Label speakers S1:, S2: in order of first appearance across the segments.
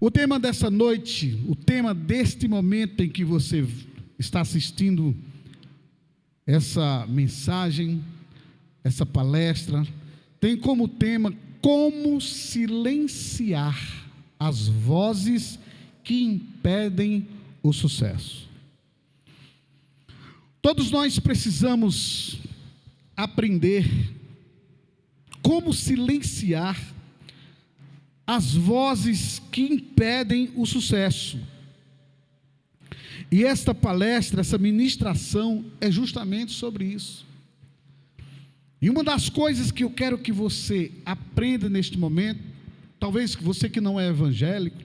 S1: O tema dessa noite, o tema deste momento em que você está assistindo essa mensagem, essa palestra, tem como tema como silenciar as vozes que impedem o sucesso. Todos nós precisamos aprender como silenciar as vozes que impedem o sucesso. E esta palestra, essa ministração é justamente sobre isso. E uma das coisas que eu quero que você aprenda neste momento, talvez você que não é evangélico,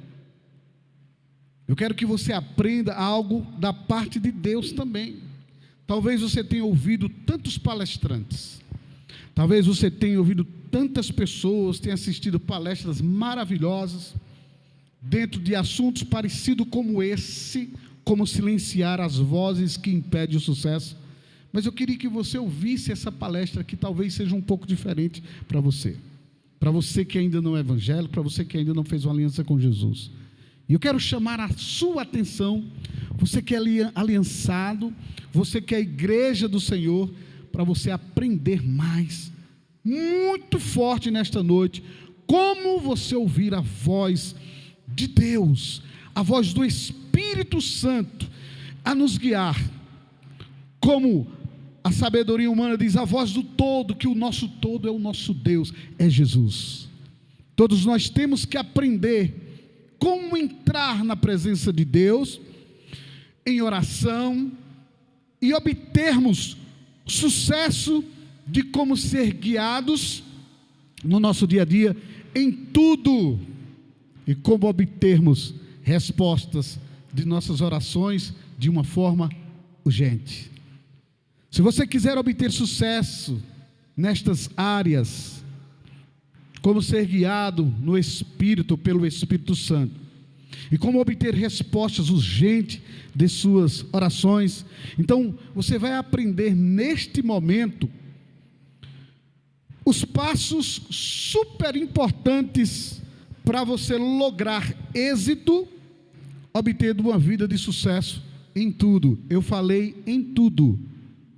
S1: eu quero que você aprenda algo da parte de Deus também. Talvez você tenha ouvido tantos palestrantes, talvez você tenha ouvido tantas pessoas, tenha assistido palestras maravilhosas, dentro de assuntos parecidos como esse, como silenciar as vozes que impedem o sucesso. Mas eu queria que você ouvisse essa palestra que talvez seja um pouco diferente para você que ainda não é evangélico, para você que ainda não fez uma aliança com Jesus. E eu quero chamar a sua atenção, você que é aliançado, você que é a igreja do Senhor, para você aprender mais, muito forte nesta noite, como você ouvir a voz de Deus, a voz do Espírito Santo, a nos guiar, como a sabedoria humana diz, a voz do todo, que o nosso todo é o nosso Deus, é Jesus. Todos nós temos que aprender como entrar na presença de Deus, em oração, e obtermos sucesso de como ser guiados no nosso dia a dia, em tudo, e como obtermos respostas de nossas orações de uma forma urgente. Se você quiser obter sucesso nestas áreas, como ser guiado no Espírito, pelo Espírito Santo, e como obter respostas urgentes de suas orações, então você vai aprender neste momento os passos super importantes para você lograr êxito, obter uma vida de sucesso em tudo. Eu falei em tudo.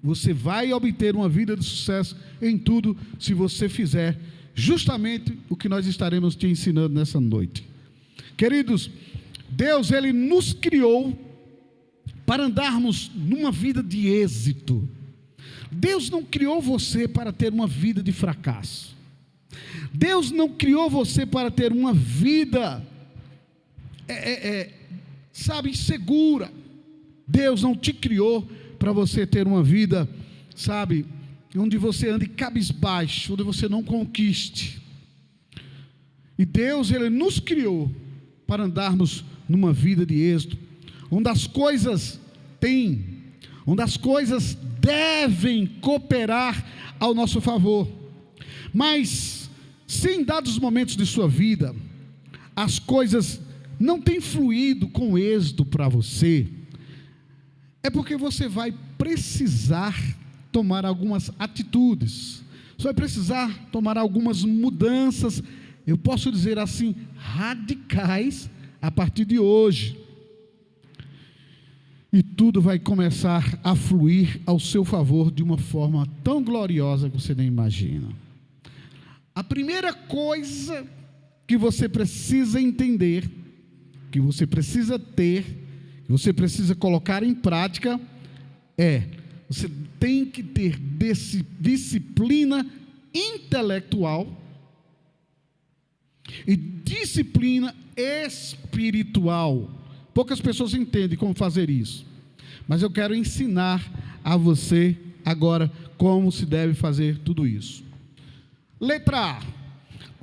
S1: Você vai obter uma vida de sucesso em tudo se você fizer justamente o que nós estaremos te ensinando nessa noite. Queridos, Deus, Ele nos criou para andarmos numa vida de êxito. Deus não criou você para ter uma vida de fracasso. Deus não criou você para ter uma vida, insegura. Deus não te criou para você ter uma vida, onde você ande cabisbaixo, onde você não conquiste. E Deus, Ele nos criou para andarmos numa vida de êxito, onde as coisas devem cooperar ao nosso favor. Mas, se em dados momentos de sua vida, as coisas não têm fluído com êxito para você, é porque você vai precisar tomar algumas atitudes, você vai precisar tomar algumas mudanças, eu posso dizer assim, radicais, a partir de hoje. E tudo vai começar a fluir ao seu favor de uma forma tão gloriosa que você nem imagina. A primeira coisa que você precisa entender, que você precisa ter, que você precisa colocar em prática, você tem que ter disciplina intelectual e disciplina espiritual. Poucas pessoas entendem como fazer isso, mas eu quero ensinar a você agora como se deve fazer tudo isso. Letra A: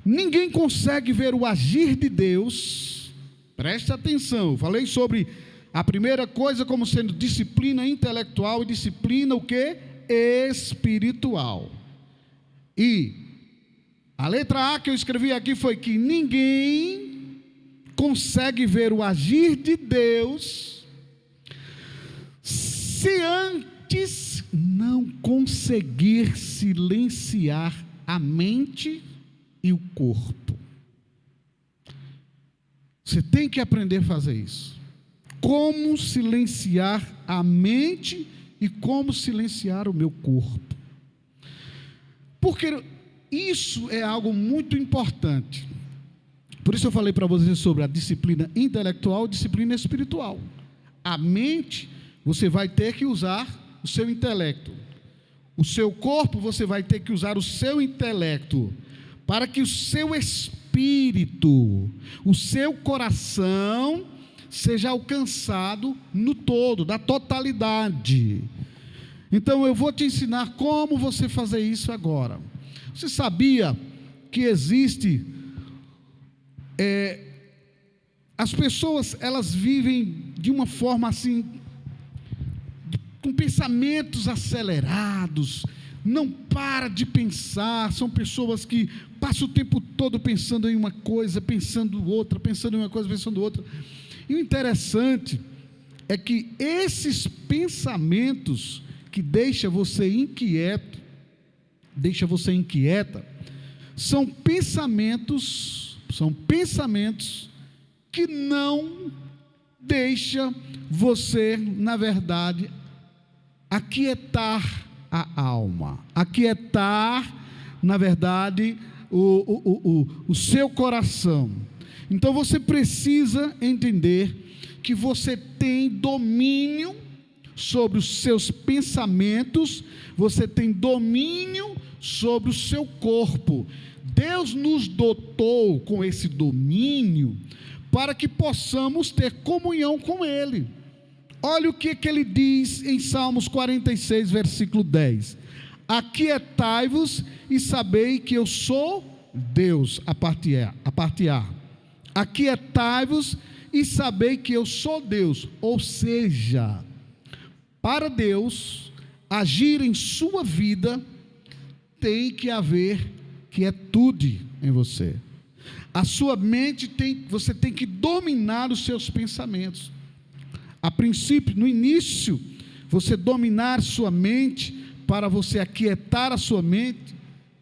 S1: ninguém consegue ver o agir de Deus. Preste atenção, falei sobre a primeira coisa como sendo disciplina intelectual e disciplina o quê? Espiritual. E a letra A que eu escrevi aqui foi que ninguém consegue ver o agir de Deus se antes não conseguir silenciar a mente e o corpo. Você tem que aprender a fazer isso. Como silenciar a mente e como silenciar o meu corpo. Porque isso é algo muito importante. Por isso eu falei para vocês sobre a disciplina intelectual e disciplina espiritual. A mente, você vai ter que usar o seu intelecto. O seu corpo, você vai ter que usar o seu intelecto, para que o seu espírito, o seu coração, seja alcançado no todo, da totalidade. Então eu vou te ensinar como você fazer isso agora. Você sabia que existe... as pessoas, elas vivem de uma forma assim, com pensamentos acelerados, não para de pensar, são pessoas que passam o tempo todo pensando em uma coisa, pensando outra, pensando em uma coisa, pensando outra. E o interessante é que esses pensamentos que deixam você inquieto, são pensamentos que não deixam você, na verdade, aquietar a alma, aquietar, na verdade, o seu coração. Então você precisa entender que você tem domínio sobre os seus pensamentos, você tem domínio sobre o seu corpo. Deus nos dotou com esse domínio para que possamos ter comunhão com Ele. Olha o que ele diz em Salmos 46, versículo 10. Aquietai-vos e sabei que eu sou Deus, a parte A. Aquietai-vos e sabei que eu sou Deus. Ou seja, para Deus agir em sua vida, tem que haver quietude em você. A sua mente você tem que dominar os seus pensamentos. A princípio, no início, você dominar sua mente, para você aquietar a sua mente,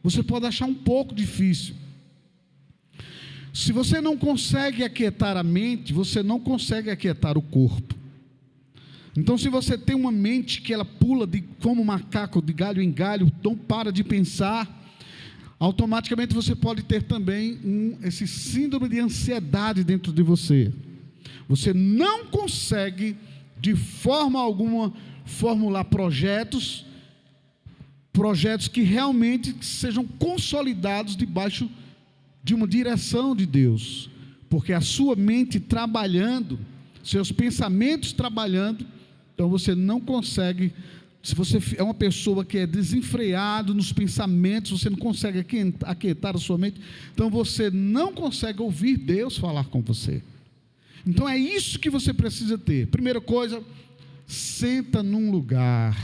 S1: você pode achar um pouco difícil. Se você não consegue aquietar a mente, você não consegue aquietar o corpo. Então, se você tem uma mente que ela pula como um macaco de galho em galho, não para de pensar, automaticamente você pode ter também esse síndrome de ansiedade dentro de você. Você não consegue, de forma alguma, formular projetos que realmente sejam consolidados debaixo de uma direção de Deus, porque a sua mente trabalhando, seus pensamentos trabalhando, então você não consegue. Se você é uma pessoa que é desenfreado nos pensamentos, você não consegue aquietar a sua mente, então você não consegue ouvir Deus falar com você. Então é isso que você precisa ter. Primeira coisa, senta num lugar,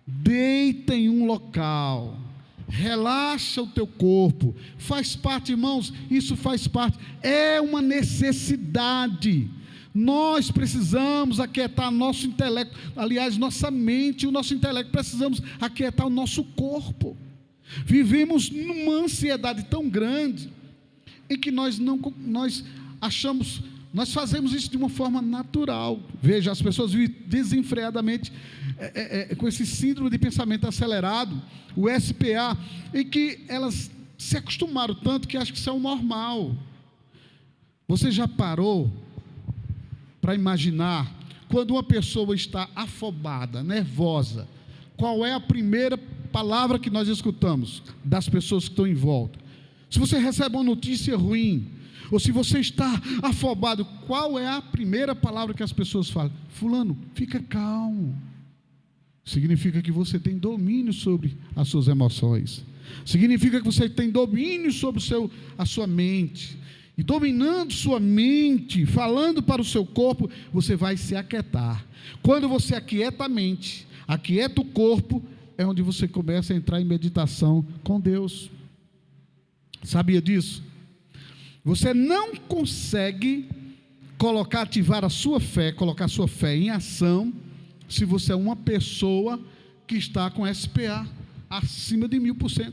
S1: deita em um local, relaxa o teu corpo, faz parte, irmãos, isso faz parte, é uma necessidade. Nós precisamos aquietar nosso intelecto, aliás, nossa mente e o nosso intelecto, precisamos aquietar o nosso corpo. Vivemos numa ansiedade tão grande, em que nós fazemos isso de uma forma natural. Veja, as pessoas vivem desenfreadamente com esse síndrome de pensamento acelerado, o SPA, em que elas se acostumaram tanto que acham que isso é o normal. Você já parou para imaginar, quando uma pessoa está afobada, nervosa, qual é a primeira palavra que nós escutamos das pessoas que estão em volta? Se você recebe uma notícia ruim, ou se você está afobado, qual é a primeira palavra que as pessoas falam? Fulano, fica calmo. Significa que você tem domínio sobre as suas emoções. Significa que você tem domínio sobre a sua mente. E dominando sua mente, falando para o seu corpo, você vai se aquietar. Quando você aquieta a mente, aquieta o corpo, é onde você começa a entrar em meditação com Deus. Sabia disso? Você não consegue ativar a sua fé, colocar a sua fé em ação, se você é uma pessoa que está com SPA acima de 1000%.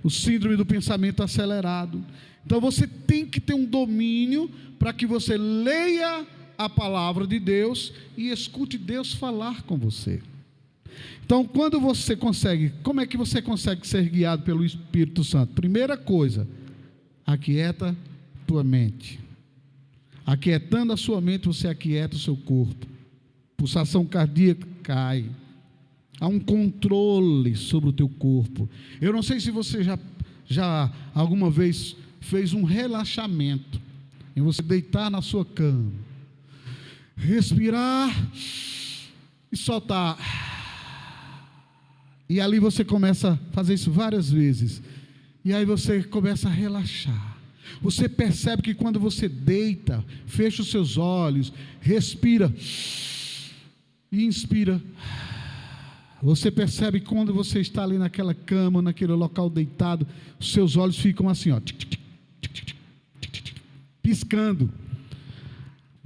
S1: o síndrome do pensamento acelerado. Então você tem que ter um domínio para que você leia a palavra de Deus e escute Deus falar com você. Então, quando você consegue, como é que você consegue ser guiado pelo Espírito Santo? Primeira coisa, aquieta tua mente. Aquietando a sua mente, você aquieta o seu corpo. Pulsação cardíaca cai. Há um controle sobre o teu corpo. Eu não sei se você já alguma vez fez um relaxamento, em você deitar na sua cama, respirar e soltar. E ali você começa a fazer isso várias vezes. E aí você começa a relaxar. Você percebe que quando você deita, fecha os seus olhos, respira e inspira, você percebe que quando você está ali naquela cama, naquele local deitado, os seus olhos ficam assim, ó, piscando.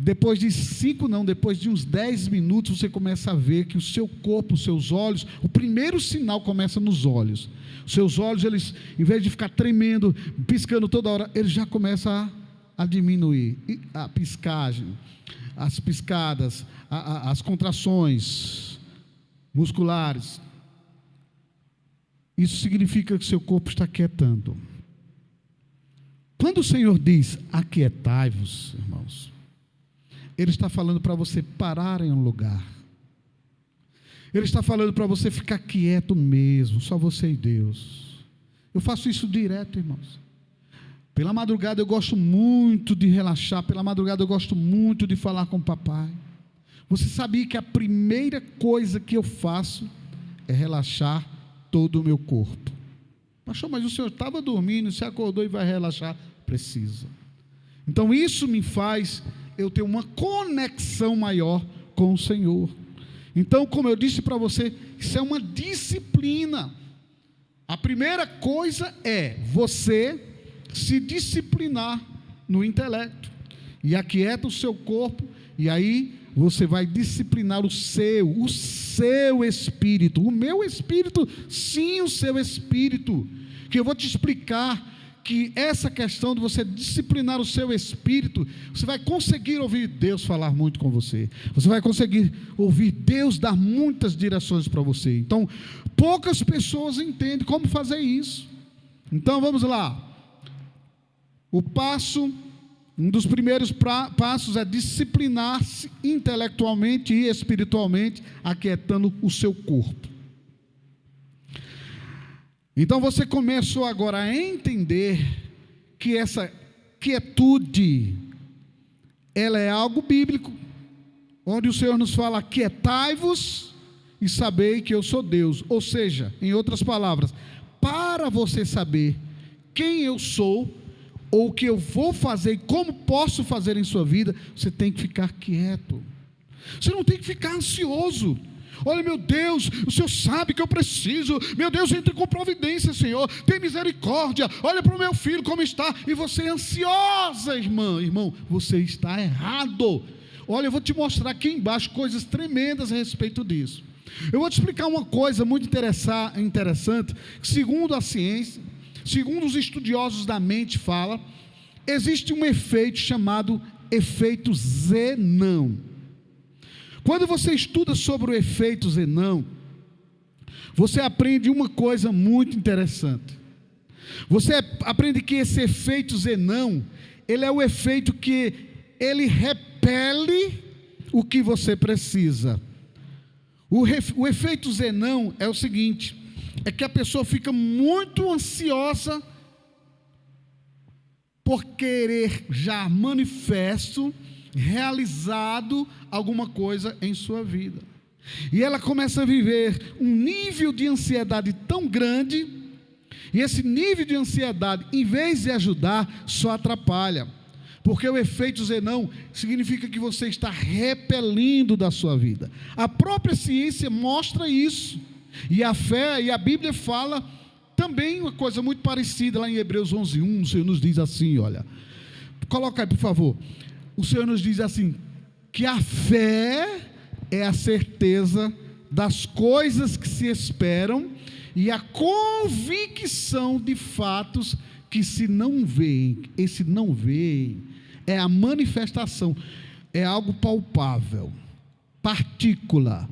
S1: Depois de uns 10 minutos, você começa a ver que o seu corpo, os seus olhos, o primeiro sinal começa nos olhos. Os seus olhos, eles, em vez de ficar tremendo, piscando toda hora, eles já começam a diminuir. E a piscagem, as piscadas, as contrações musculares. Isso significa que o seu corpo está quietando. Quando o Senhor diz, aquietai-vos, irmãos, Ele está falando para você parar em um lugar. Ele está falando para você ficar quieto mesmo, só você e Deus. Eu faço isso direto, irmãos. Pela madrugada eu gosto muito de relaxar, pela madrugada eu gosto muito de falar com o papai. Você sabia que a primeira coisa que eu faço é relaxar todo o meu corpo? Pastor, mas o senhor estava dormindo, você acordou e vai relaxar? Precisa. Então isso me faz eu ter uma conexão maior com o Senhor. Então, como eu disse para você, isso é uma disciplina. A primeira coisa é você se disciplinar no intelecto, e aquieta o seu corpo, e aí você vai disciplinar o seu espírito, o meu espírito, sim, o seu espírito, que eu vou te explicar, que essa questão de você disciplinar o seu espírito, você vai conseguir ouvir Deus falar muito com você, você vai conseguir ouvir Deus dar muitas direções para você. Então, poucas pessoas entendem como fazer isso. Então, vamos lá. Um dos primeiros passos é disciplinar-se intelectualmente e espiritualmente, aquietando o seu corpo. Então você começou agora a entender que essa quietude, ela é algo bíblico, onde o Senhor nos fala, aquietai-vos e sabei que eu sou Deus. Ou seja, em outras palavras, para você saber quem eu sou, ou o que eu vou fazer e como posso fazer em sua vida, você tem que ficar quieto. Você não tem que ficar ansioso. Olha, meu Deus, o Senhor sabe que eu preciso. Meu Deus, entre com providência, Senhor. Tem misericórdia. Olha para o meu filho como está. E você é ansiosa, irmão, você está errado. Olha, eu vou te mostrar aqui embaixo coisas tremendas a respeito disso. Eu vou te explicar uma coisa muito interessante. Segundo a ciência, segundo os estudiosos da mente fala, existe um efeito chamado efeito Zenão. Quando você estuda sobre o efeito Zenão, você aprende uma coisa muito interessante. Você aprende que esse efeito Zenão, ele é o efeito que ele repele o que você precisa. O efeito Zenão é o seguinte, é que a pessoa fica muito ansiosa por querer já manifesto, realizado alguma coisa em sua vida, e ela começa a viver um nível de ansiedade tão grande, e esse nível de ansiedade, em vez de ajudar, só atrapalha, porque o efeito Zenão significa que você está repelindo da sua vida. A própria ciência mostra isso, e a fé e a Bíblia fala também uma coisa muito parecida, lá em Hebreus 11:1, o Senhor nos diz assim, olha, coloca aí por favor, o Senhor nos diz assim, que a fé é a certeza das coisas que se esperam e a convicção de fatos que se não veem. Esse não veem é a manifestação, é algo palpável, partícula.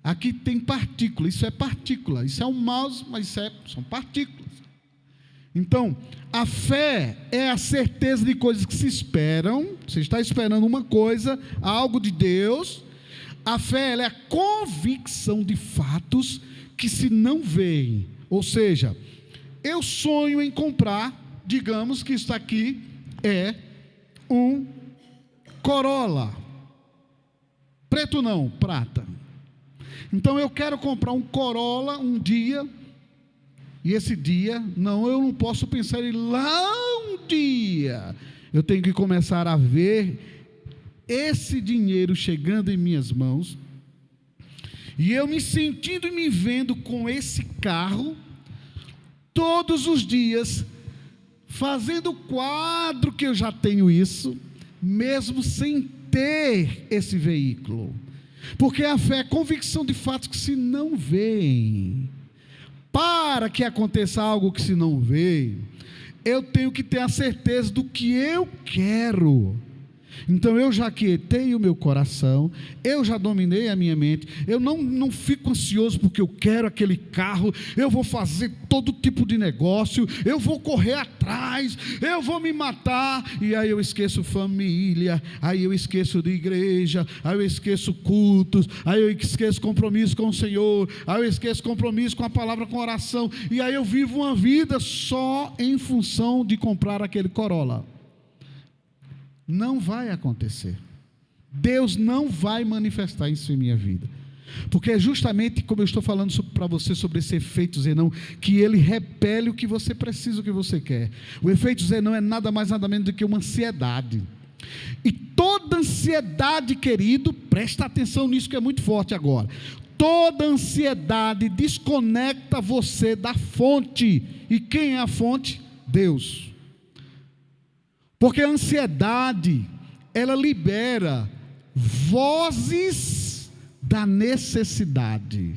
S1: Aqui tem partícula, isso é um mouse, mas são partículas. Então, a fé é a certeza de coisas que se esperam. Você está esperando uma coisa, algo de Deus. A fé, ela é a convicção de fatos que se não veem. Ou seja, eu sonho em comprar, digamos que isso aqui é um Corolla. Preto não, prata. Então eu quero comprar um Corolla um dia, e esse dia, eu não posso pensar em lá um dia. Eu tenho que começar a ver esse dinheiro chegando em minhas mãos, e eu me sentindo e me vendo com esse carro, todos os dias, fazendo o quadro que eu já tenho isso, mesmo sem ter esse veículo. Porque a fé é convicção de fatos que se não veem. Para que aconteça algo que se não vê, eu tenho que ter a certeza do que eu quero. Então eu já aquietei o meu coração, eu já dominei a minha mente, eu não fico ansioso porque eu quero aquele carro, eu vou fazer todo tipo de negócio, eu vou correr atrás, eu vou me matar, e aí eu esqueço família, aí eu esqueço de igreja, aí eu esqueço cultos, aí eu esqueço compromisso com o Senhor, aí eu esqueço compromisso com a palavra, com a oração, e aí eu vivo uma vida só em função de comprar aquele Corolla. Não vai acontecer. Deus não vai manifestar isso em minha vida, porque é justamente como eu estou falando para você sobre esse efeito Zenão, que ele repele o que você precisa, o que você quer. O efeito Zenão é nada mais nada menos do que uma ansiedade, e toda ansiedade, querido, presta atenção nisso que é muito forte agora, toda ansiedade desconecta você da fonte. E quem é a fonte? Deus. Porque a ansiedade, ela libera vozes da necessidade.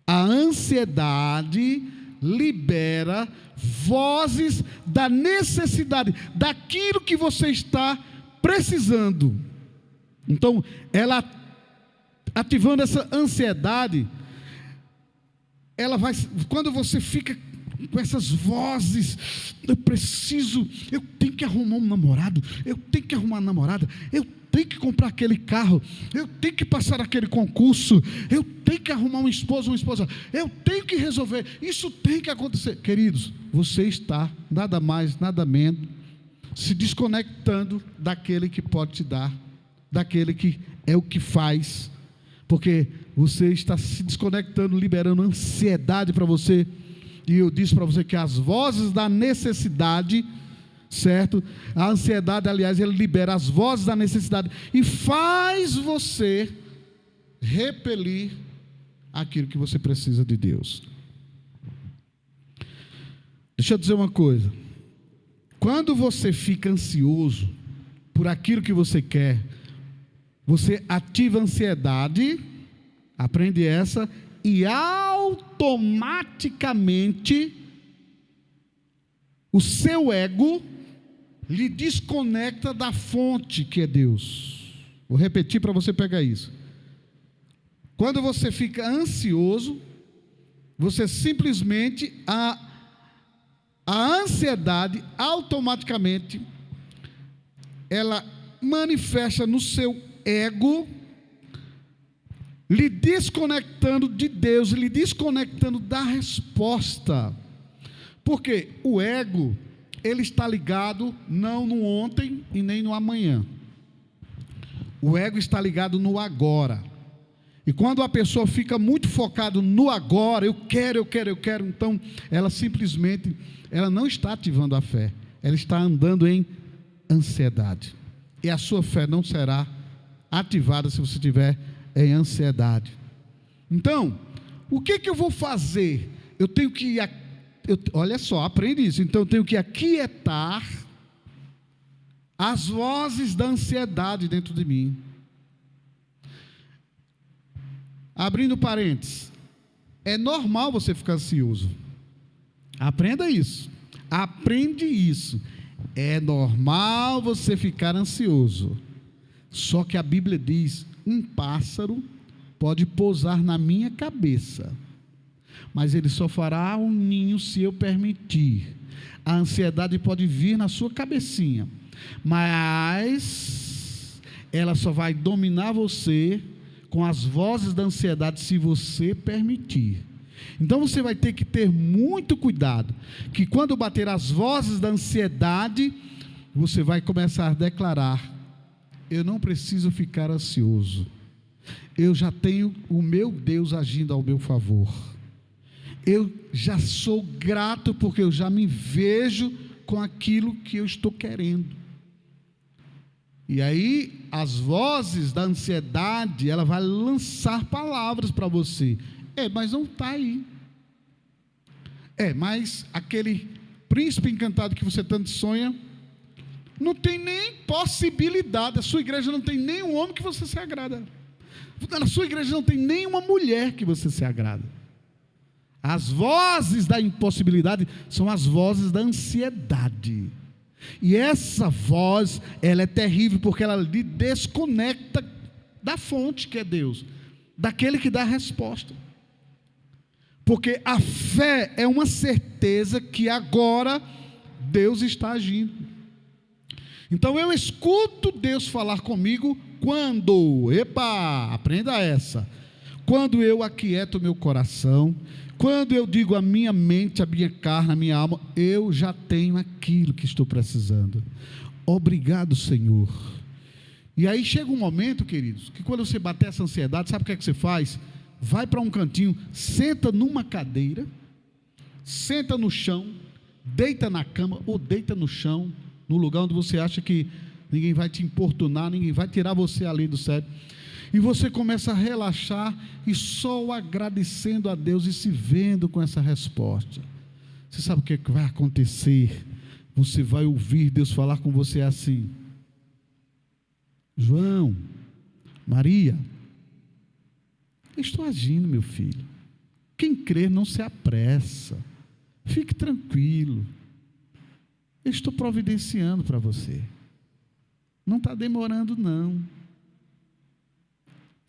S1: A ansiedade libera vozes da necessidade, daquilo que você está precisando. Então, ela ativando essa ansiedade, ela vai, quando você fica com essas vozes, eu tenho que arrumar um namorado, eu tenho que arrumar uma namorada, eu tenho que comprar aquele carro, eu tenho que passar aquele concurso, eu tenho que arrumar um esposo, uma esposa, eu tenho que resolver, isso tem que acontecer. Queridos, você está nada mais, nada menos, se desconectando daquele que pode te dar, daquele que é o que faz, porque você está se desconectando, liberando ansiedade para você. E eu disse para você que as vozes da necessidade, certo? A ansiedade, aliás, ele libera as vozes da necessidade e faz você repelir aquilo que você precisa de Deus. Deixa eu dizer uma coisa. Quando você fica ansioso por aquilo que você quer, você ativa a ansiedade, aprende essa, e automaticamente o seu ego lhe desconecta da fonte que é Deus. Vou repetir para você pegar isso. Quando você fica ansioso, você simplesmente, a ansiedade automaticamente ela manifesta no seu ego, lhe desconectando de Deus, lhe desconectando da resposta. Porque o ego, ele está ligado não no ontem e nem no amanhã. O ego está ligado no agora. E quando a pessoa fica muito focada no agora, eu quero, então ela simplesmente, ela não está ativando a fé, ela está andando em ansiedade. E a sua fé não será ativada se você tiver em ansiedade. Então, o que eu vou fazer? Eu tenho que, olha só, aprende isso. Então eu tenho que aquietar as vozes da ansiedade dentro de mim. Abrindo parênteses, É normal você ficar ansioso. Aprenda isso. Aprende isso. É normal você ficar ansioso. Só que a Bíblia diz: um pássaro pode pousar na minha cabeça, mas ele só fará um ninho se eu permitir. A ansiedade pode vir na sua cabecinha, mas ela só vai dominar você com as vozes da ansiedade se você permitir. Então você vai ter que ter muito cuidado, que quando bater as vozes da ansiedade, você vai começar a declarar: eu não preciso ficar ansioso, eu já tenho o meu Deus agindo ao meu favor, eu já sou grato porque eu já me vejo com aquilo que eu estou querendo. E aí as vozes da ansiedade, ela vai lançar palavras para você: mas não está aí, mas aquele príncipe encantado que você tanto sonha, não tem nem possibilidade. A sua igreja não tem nenhum homem que você se agrada, na sua igreja não tem nenhuma mulher que você se agrada. As vozes da impossibilidade são as vozes da ansiedade, e essa voz, ela é terrível, porque ela lhe desconecta da fonte que é Deus, daquele que dá a resposta. Porque a fé é uma certeza que agora Deus está agindo. Então eu escuto Deus falar comigo quando, aprenda essa, quando eu aquieto meu coração, quando eu digo à minha mente, à minha carne, à minha alma: eu já tenho aquilo que estou precisando. Obrigado, Senhor. E aí chega um momento, queridos, que quando você bater essa ansiedade, sabe o que é que você faz? Vai para um cantinho, senta numa cadeira, senta no chão, deita na cama ou deita no chão, no lugar onde você acha que ninguém vai te importunar, ninguém vai tirar você ali do sério, e você começa a relaxar e só agradecendo a Deus e se vendo com essa resposta. Você sabe o que é que vai acontecer? Você vai ouvir Deus falar com você assim: João, Maria, eu estou agindo, meu filho. Quem crer não se apressa. Fique tranquilo. Eu estou providenciando para você. Não está demorando, não.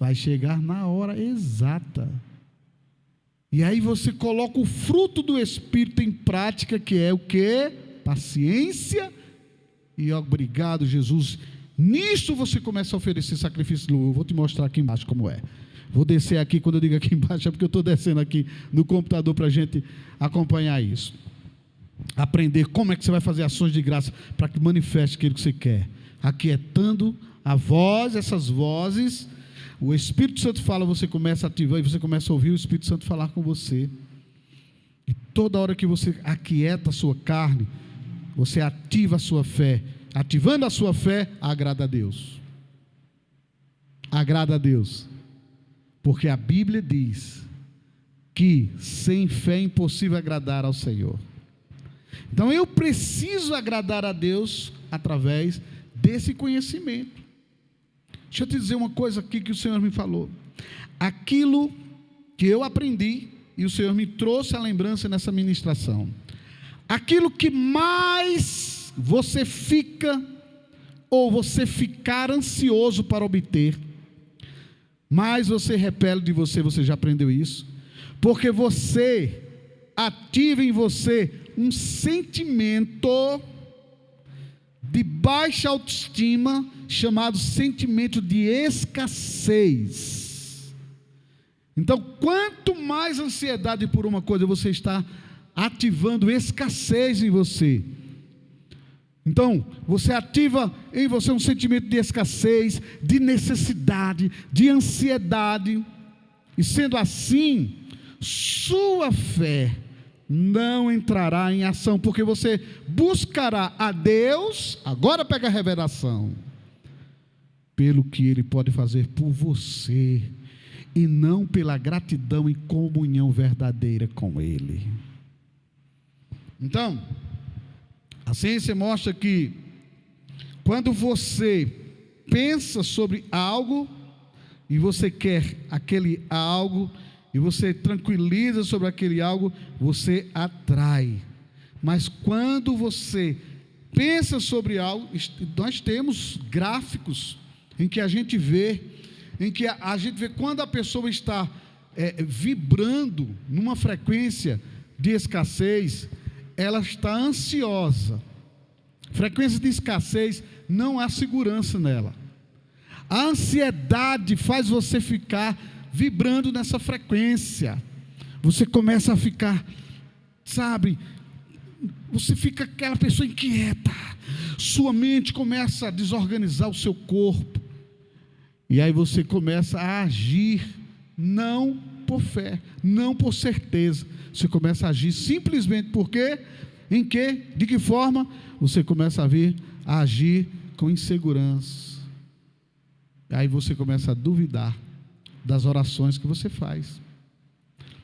S1: Vai chegar na hora exata. E aí você coloca o fruto do Espírito em prática, que é o quê? Paciência. E obrigado, Jesus. Nisso você começa a oferecer sacrifício de louvor. Eu vou te mostrar aqui embaixo como é. Vou descer aqui, quando eu digo aqui embaixo, é porque eu estou descendo aqui no computador para a gente acompanhar isso. Aprender como é que você vai fazer ações de graça para que manifeste aquilo que você quer. Aquietando a voz, essas vozes, o Espírito Santo fala, você começa a ativar e você começa a ouvir o Espírito Santo falar com você. E toda hora que você aquieta a sua carne, você ativa a sua fé. Ativando a sua fé, agrada a Deus. Agrada a Deus. Porque a Bíblia diz que sem fé é impossível agradar ao Senhor. Então eu preciso agradar a Deus através desse conhecimento. Deixa eu te dizer uma coisa aqui que o Senhor me falou. Aquilo que eu aprendi, e o Senhor me trouxe a lembrança nessa ministração. Aquilo que mais você fica, ou você ficar ansioso para obter, mais você repele de você, você já aprendeu isso? Porque você ativa em você um sentimento de baixa autoestima, chamado sentimento de escassez. Então, quanto mais ansiedade por uma coisa, você está ativando escassez em você. Então, você ativa em você um sentimento de escassez, de necessidade, de ansiedade, e sendo assim, sua fé não entrará em ação, porque você buscará a Deus, agora pega a revelação, pelo que Ele pode fazer por você, e não pela gratidão e comunhão verdadeira com Ele. Então, a ciência mostra que, quando você pensa sobre algo, e você quer aquele algo, e você tranquiliza sobre aquele algo, você atrai. Mas quando você pensa sobre algo, nós temos gráficos em que a gente vê quando a pessoa está vibrando numa frequência de escassez, ela está ansiosa. Frequência de escassez, não há segurança nela. A ansiedade faz você ficar vibrando nessa frequência. Você começa a ficar, você fica aquela pessoa inquieta. Sua mente começa a desorganizar o seu corpo. E aí você começa a agir, não por fé, não por certeza. Você começa a agir simplesmente porque, de que forma? Você começa a agir com insegurança. Aí você começa a duvidar das orações que você faz.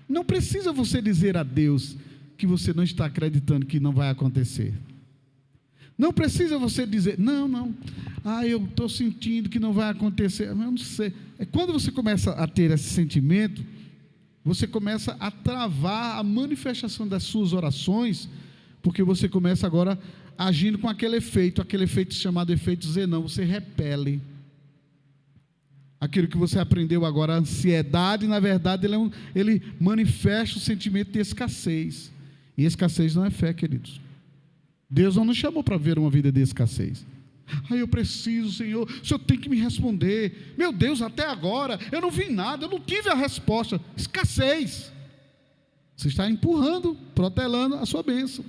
S1: Não precisa você dizer a Deus que você não está acreditando que não vai acontecer. Não precisa você dizer, não, eu estou sentindo que não vai acontecer, eu não sei. Quando você começa a ter esse sentimento, você começa a travar a manifestação das suas orações, porque você começa agora agindo com aquele efeito chamado efeito Zenão, você repele. Aquilo que você aprendeu agora, a ansiedade, na verdade, ele manifesta o sentimento de escassez. E escassez não é fé, queridos. Deus não nos chamou para ver uma vida de escassez. Eu preciso, Senhor, o Senhor tem que me responder. Meu Deus, até agora eu não vi nada, eu não tive a resposta. Escassez. Você está empurrando, protelando a sua bênção.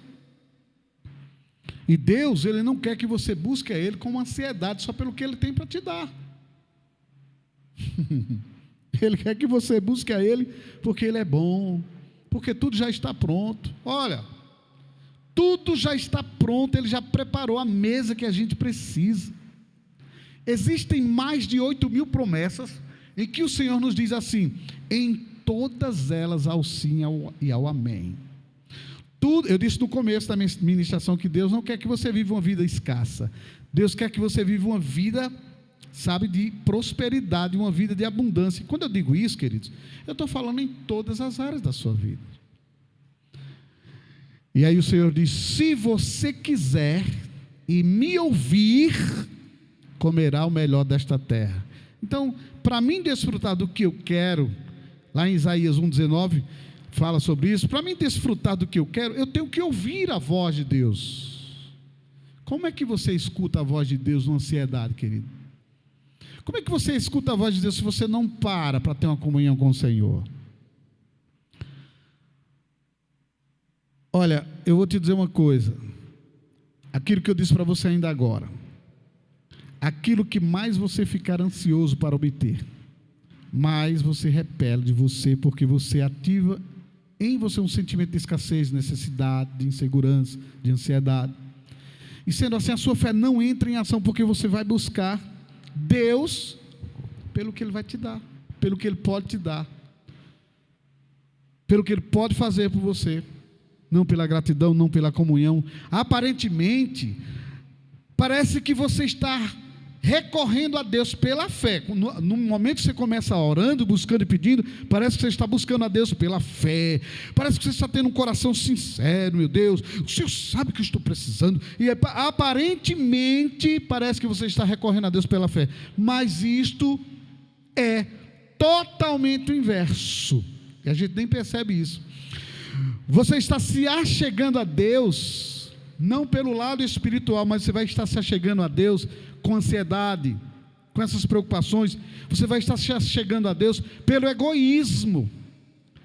S1: E Deus, Ele não quer que você busque a Ele com ansiedade, só pelo que Ele tem para te dar. Ele quer que você busque a Ele, porque Ele é bom, porque tudo já está pronto. Olha, tudo já está pronto, Ele já preparou a mesa que a gente precisa. Existem mais de 8.000 promessas, em que o Senhor nos diz assim: em todas elas ao sim e ao amém. Tudo, eu disse no começo da minha ministração que Deus não quer que você viva uma vida escassa. Deus quer que você viva uma vida, de prosperidade, uma vida de abundância. E quando eu digo isso, queridos, eu estou falando em todas as áreas da sua vida. E aí o Senhor diz: se você quiser e me ouvir, comerá o melhor desta terra. Então, para mim desfrutar do que eu quero, lá em Isaías 1,19, fala sobre isso. Para mim desfrutar do que eu quero, eu tenho que ouvir a voz de Deus. Como é que você escuta a voz de Deus numa ansiedade, querido? Como é que você escuta a voz de Deus se você não para ter uma comunhão com o Senhor? Olha, eu vou te dizer uma coisa. Aquilo que eu disse para você ainda agora. Aquilo que mais você ficar ansioso para obter, mais você repele de você, porque você ativa em você um sentimento de escassez, de necessidade, de insegurança, de ansiedade. E sendo assim, a sua fé não entra em ação, porque você vai buscar Deus pelo que Ele vai te dar, pelo que Ele pode te dar, pelo que Ele pode fazer por você, não pela gratidão, não pela comunhão. Aparentemente, parece que você está recorrendo a Deus pela fé. No momento que você começa orando, buscando e pedindo, parece que você está buscando a Deus pela fé, parece que você está tendo um coração sincero. Meu Deus, o Senhor sabe que eu estou precisando, e aparentemente parece que você está recorrendo a Deus pela fé, mas isto é totalmente o inverso, e a gente nem percebe isso. Você está se achegando a Deus, não pelo lado espiritual, mas você vai estar se achegando a Deus com ansiedade, com essas preocupações. Você vai estar se achegando a Deus pelo egoísmo,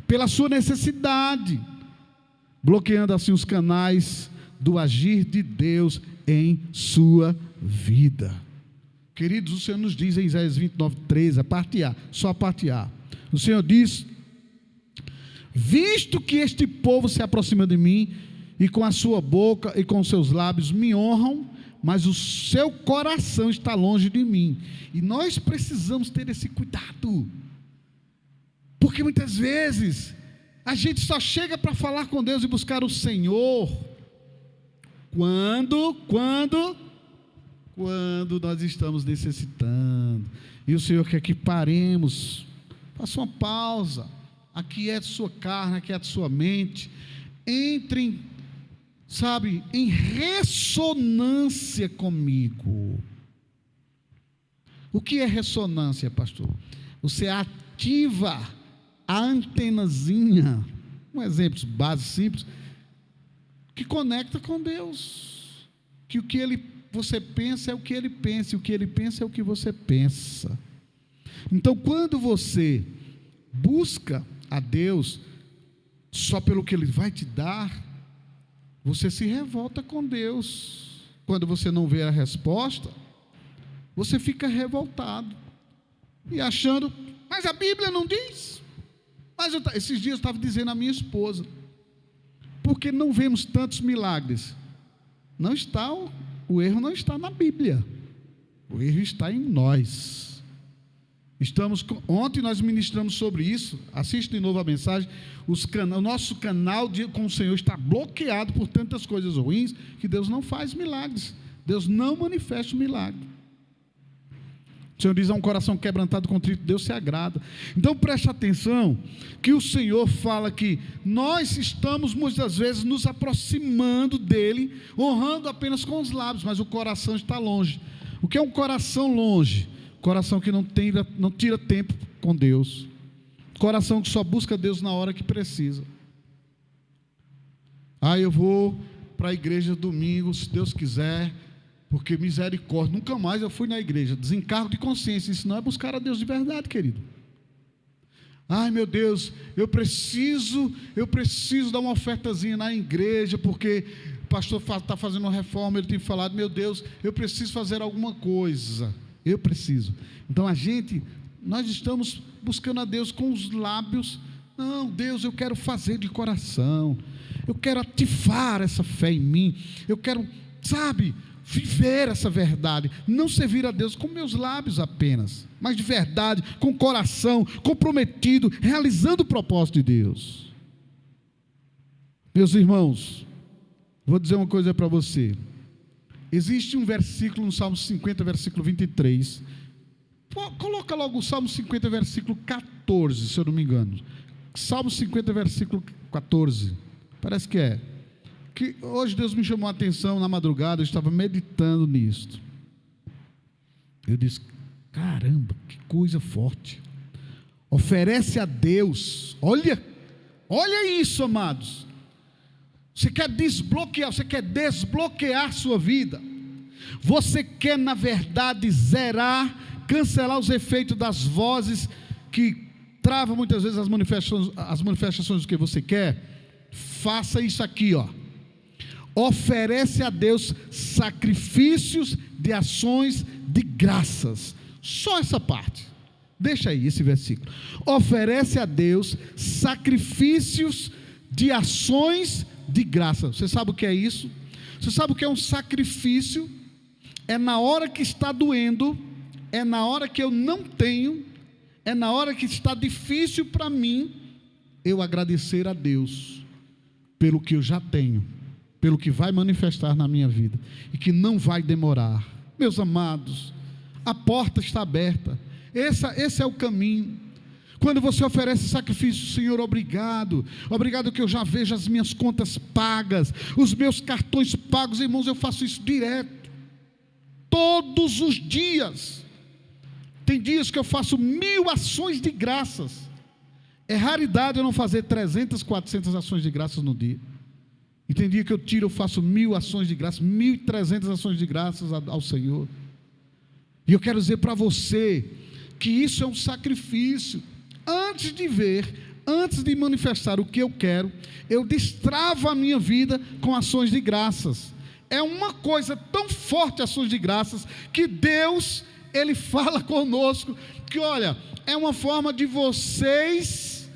S1: pela sua necessidade, bloqueando assim os canais do agir de Deus em sua vida. Queridos, o Senhor nos diz em Isaías 29:13, a parte A, só a parte A. O Senhor diz: visto que este povo se aproxima de mim, e com a sua boca e com os seus lábios me honram, mas o seu coração está longe de mim. E nós precisamos ter esse cuidado, porque muitas vezes a gente só chega para falar com Deus e buscar o Senhor quando nós estamos necessitando, e o Senhor quer que paremos, faça uma pausa, aquiete sua carne, aquiete sua mente, entrem, sabe, em ressonância comigo. O que é ressonância, pastor? Você ativa a antenazinha, um exemplo base simples, que conecta com Deus, que o que você pensa é o que Ele pensa, e o que Ele pensa é o que você pensa. Então, quando você busca a Deus só pelo que Ele vai te dar, você se revolta com Deus. Quando você não vê a resposta, você fica revoltado e achando, mas a Bíblia não diz. Mas esses dias eu estava dizendo à minha esposa, porque não vemos tantos milagres? O erro não está na Bíblia, o erro está em nós. Ontem nós ministramos sobre isso. Assiste de novo a mensagem. O nosso canal com o Senhor está bloqueado por tantas coisas ruins, que Deus não faz milagres, Deus não manifesta o milagre. O Senhor diz: a um coração quebrantado, contrito, Deus se agrada. Então preste atenção, que o Senhor fala que nós estamos muitas vezes nos aproximando dEle, honrando apenas com os lábios, mas o coração está longe. O que é um coração longe? Coração que não tira tempo com Deus, coração que só busca Deus na hora que precisa. Eu vou para a igreja domingo, se Deus quiser, porque misericórdia, nunca mais eu fui na igreja. Desencargo de consciência, isso não é buscar a Deus de verdade, querido. Meu Deus, eu preciso dar uma ofertazinha na igreja, porque o pastor está fazendo uma reforma, ele tem falado, meu Deus, eu preciso fazer alguma coisa. Eu preciso. Então nós estamos buscando a Deus com os lábios. Não, Deus, eu quero fazer de coração, eu quero ativar essa fé em mim, eu quero, viver essa verdade, não servir a Deus com meus lábios apenas, mas de verdade, com o coração comprometido, realizando o propósito de Deus. Meus irmãos, vou dizer uma coisa para você. Existe um versículo no Salmo 50, versículo 23. Coloca logo o Salmo 50, versículo 14, se eu não me engano. Salmo 50, versículo 14. Parece que é. Que hoje Deus me chamou a atenção na madrugada, eu estava meditando nisto. Eu disse: caramba, que coisa forte. Oferece a Deus. Olha isso, amados. Você quer desbloquear sua vida. Você quer, na verdade, cancelar os efeitos das vozes que travam muitas vezes as manifestações do que você quer. Faça isso aqui, Oferece a Deus sacrifícios de ações de graças. Só essa parte. Deixa aí esse versículo. Oferece a Deus sacrifícios de ações de graça. Você sabe o que é isso? Você sabe o que é um sacrifício? É na hora que está doendo, é na hora que eu não tenho, é na hora que está difícil para mim, eu agradecer a Deus pelo que eu já tenho, pelo que vai manifestar na minha vida e que não vai demorar. Meus amados, a porta está aberta. Esse é o caminho. Quando você oferece sacrifício, Senhor, obrigado que eu já vejo as minhas contas pagas, os meus cartões pagos. Irmãos, eu faço isso direto, todos os dias. Tem dias que eu faço 1000 ações de graças. É raridade eu não fazer 300, 400 ações de graças no dia. E tem dia que eu faço 1000 ações de graças, 1300 ações de graças ao Senhor. E eu quero dizer para você que isso é um sacrifício. Antes de manifestar o que eu quero, eu destravo a minha vida com ações de graças. É uma coisa tão forte, ações de graças, que Deus, Ele fala conosco, que olha, é uma forma de vocês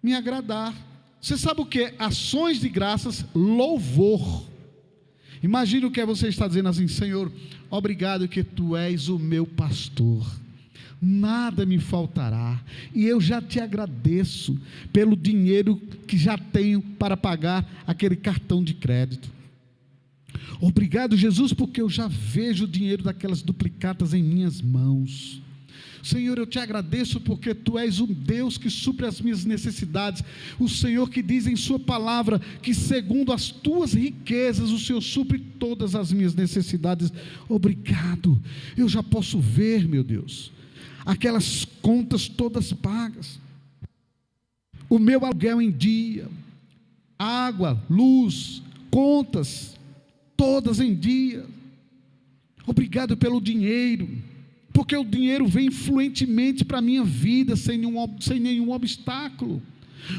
S1: me agradar. Você sabe o que é ações de graças? Louvor. Imagina o que é você estar dizendo assim: Senhor, obrigado que Tu és o meu pastor, nada me faltará, e eu já te agradeço pelo dinheiro que já tenho para pagar aquele cartão de crédito. Obrigado, Jesus, porque eu já vejo o dinheiro daquelas duplicatas em minhas mãos. Senhor, eu te agradeço porque Tu és um Deus que supre as minhas necessidades, o Senhor que diz em Sua palavra que segundo as Tuas riquezas o Senhor supre todas as minhas necessidades. Obrigado, eu já posso ver, meu Deus, aquelas contas todas pagas, o meu aluguel em dia, água, luz, contas todas em dia. Obrigado pelo dinheiro, porque o dinheiro vem fluentemente para a minha vida, sem nenhum obstáculo.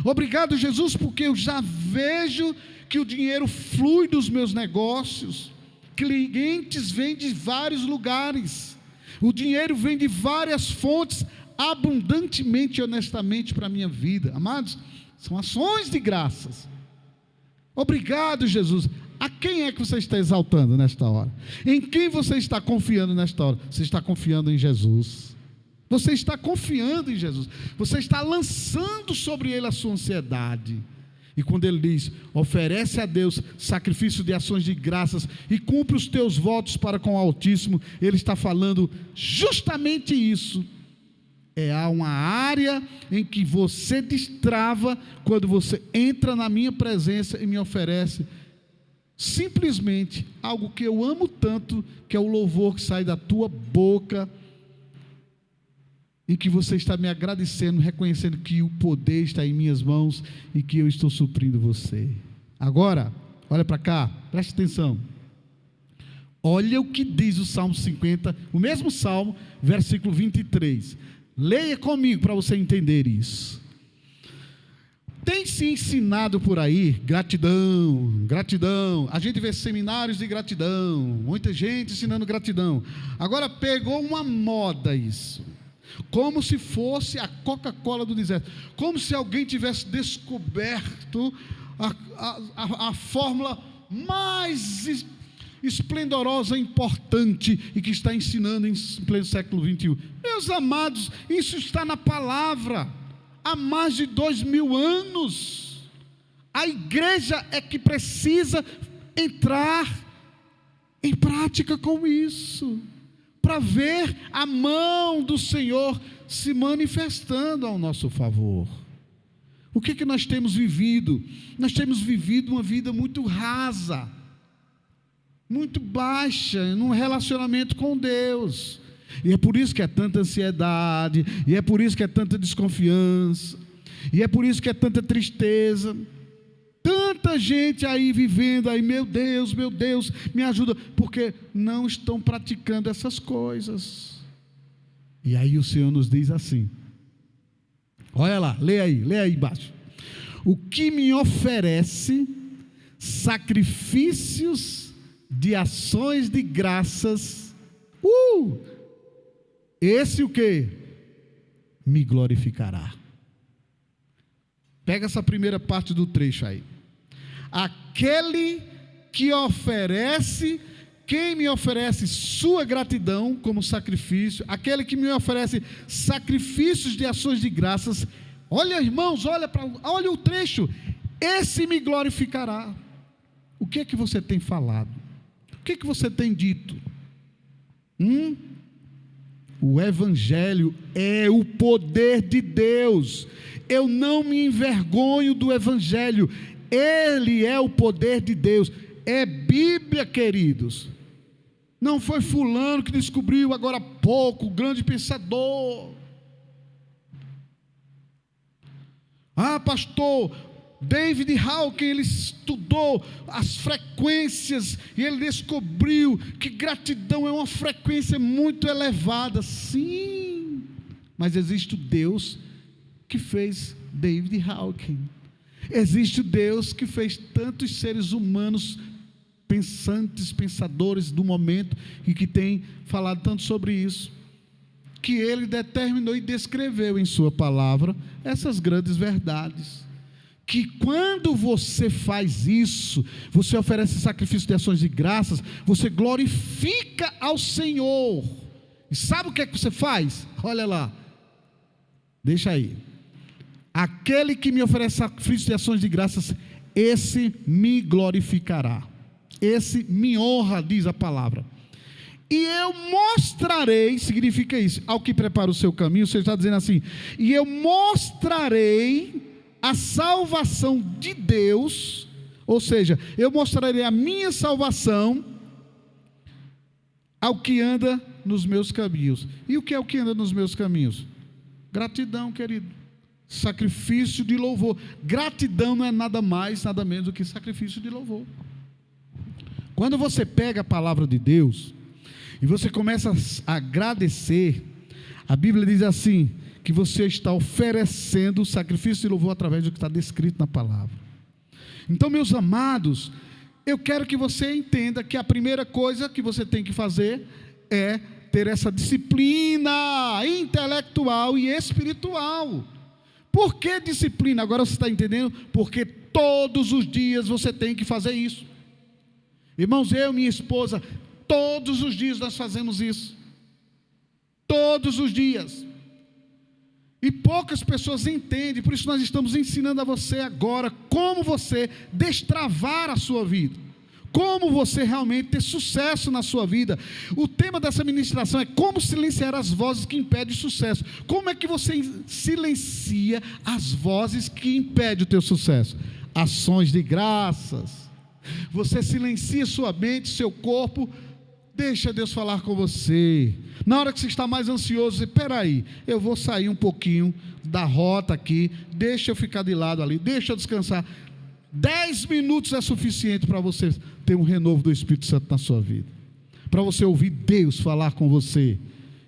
S1: Obrigado, Jesus, porque eu já vejo que o dinheiro flui dos meus negócios, clientes vêm de vários lugares, o dinheiro vem de várias fontes, abundantemente e honestamente para a minha vida. Amados, são ações de graças. Obrigado, Jesus. A quem é que você está exaltando nesta hora? Em quem você está confiando nesta hora? Você está confiando em Jesus. Você está confiando em Jesus. Você está lançando sobre Ele a sua ansiedade. E quando Ele diz, oferece a Deus sacrifício de ações de graças e cumpre os teus votos para com o Altíssimo, Ele está falando justamente isso. Há uma área em que você destrava quando você entra na minha presença e me oferece simplesmente algo que eu amo tanto, que é o louvor que sai da tua boca, em que você está me agradecendo, reconhecendo que o poder está em minhas mãos e que eu estou suprindo você. Agora, olha para cá, preste atenção. Olha o que diz o Salmo 50, o mesmo Salmo, versículo 23. Leia comigo para você entender isso. Tem se ensinado por aí gratidão, gratidão. A gente vê seminários de gratidão, muita gente ensinando gratidão. Agora pegou uma moda isso, como se fosse a Coca-Cola do deserto, como se alguém tivesse descoberto a fórmula mais esplendorosa, importante, e que está ensinando em pleno século 21. Meus amados, isso está na palavra há mais de 2000 anos. A igreja é que precisa entrar em prática com isso, para ver a mão do Senhor se manifestando ao nosso favor. O que nós temos vivido? Nós temos vivido uma vida muito rasa, muito baixa, num relacionamento com Deus. E é por isso que é tanta ansiedade, e é por isso que é tanta desconfiança, e é por isso que é tanta tristeza. Tanta gente aí vivendo aí, meu Deus, me ajuda, porque não estão praticando essas coisas. E aí o Senhor nos diz assim, olha lá, lê aí embaixo. O que me oferece sacrifícios de ações de graças, esse o que? Me glorificará. Pega essa primeira parte do trecho aí. Aquele que oferece, quem me oferece sua gratidão como sacrifício, aquele que me oferece sacrifícios de ações de graças, olha irmãos, olha o trecho, esse me glorificará. O que é que você tem falado? O que é que você tem dito? O Evangelho é o poder de Deus. Eu não me envergonho do Evangelho. Ele é o poder de Deus. É Bíblia, queridos. Não foi fulano que descobriu agora há pouco, o grande pensador. Pastor David Hawkins, ele estudou as frequências e ele descobriu que gratidão é uma frequência muito elevada. Sim, mas existe o Deus que fez David Hawkins. Existe o Deus que fez tantos seres humanos pensantes, pensadores do momento, e que tem falado tanto sobre isso, que ele determinou e descreveu em sua palavra essas grandes verdades. Que quando você faz isso, você oferece sacrifício de ações de graças, você glorifica ao Senhor. E sabe o que é que você faz? Olha lá, deixa aí. Aquele que me oferece sacrifício de ações de graças, esse me glorificará, esse me honra, diz a palavra. E eu mostrarei, significa isso, ao que prepara o seu caminho, você está dizendo assim, e eu mostrarei a salvação de Deus, ou seja, eu mostrarei a minha salvação ao que anda nos meus caminhos. E o que é o que anda nos meus caminhos? Gratidão, querido. Sacrifício de louvor. Gratidão não é nada mais, nada menos do que sacrifício de louvor. Quando você pega a palavra de Deus e você começa a agradecer, a Bíblia diz assim, que você está oferecendo o sacrifício de louvor através do que está descrito na palavra. Então, meus amados, eu quero que você entenda que a primeira coisa que você tem que fazer é ter essa disciplina intelectual e espiritual. Por que disciplina? Agora você está entendendo? Porque todos os dias você tem que fazer isso. Irmãos, eu e minha esposa, todos os dias nós fazemos isso. Todos os dias. E poucas pessoas entendem, por isso nós estamos ensinando a você agora como você destravar a sua vida. Como você realmente ter sucesso na sua vida. O tema dessa ministração é como silenciar as vozes que impedem o sucesso. Como é que você silencia as vozes que impedem o teu sucesso? Ações de graças. Você silencia sua mente, seu corpo, deixa Deus falar com você. Na hora que você está mais ansioso, você, espera aí, eu vou sair um pouquinho da rota aqui, deixa eu ficar de lado ali, deixa eu descansar. 10 minutos é suficiente para você ter um renovo do Espírito Santo na sua vida, para você ouvir Deus falar com você,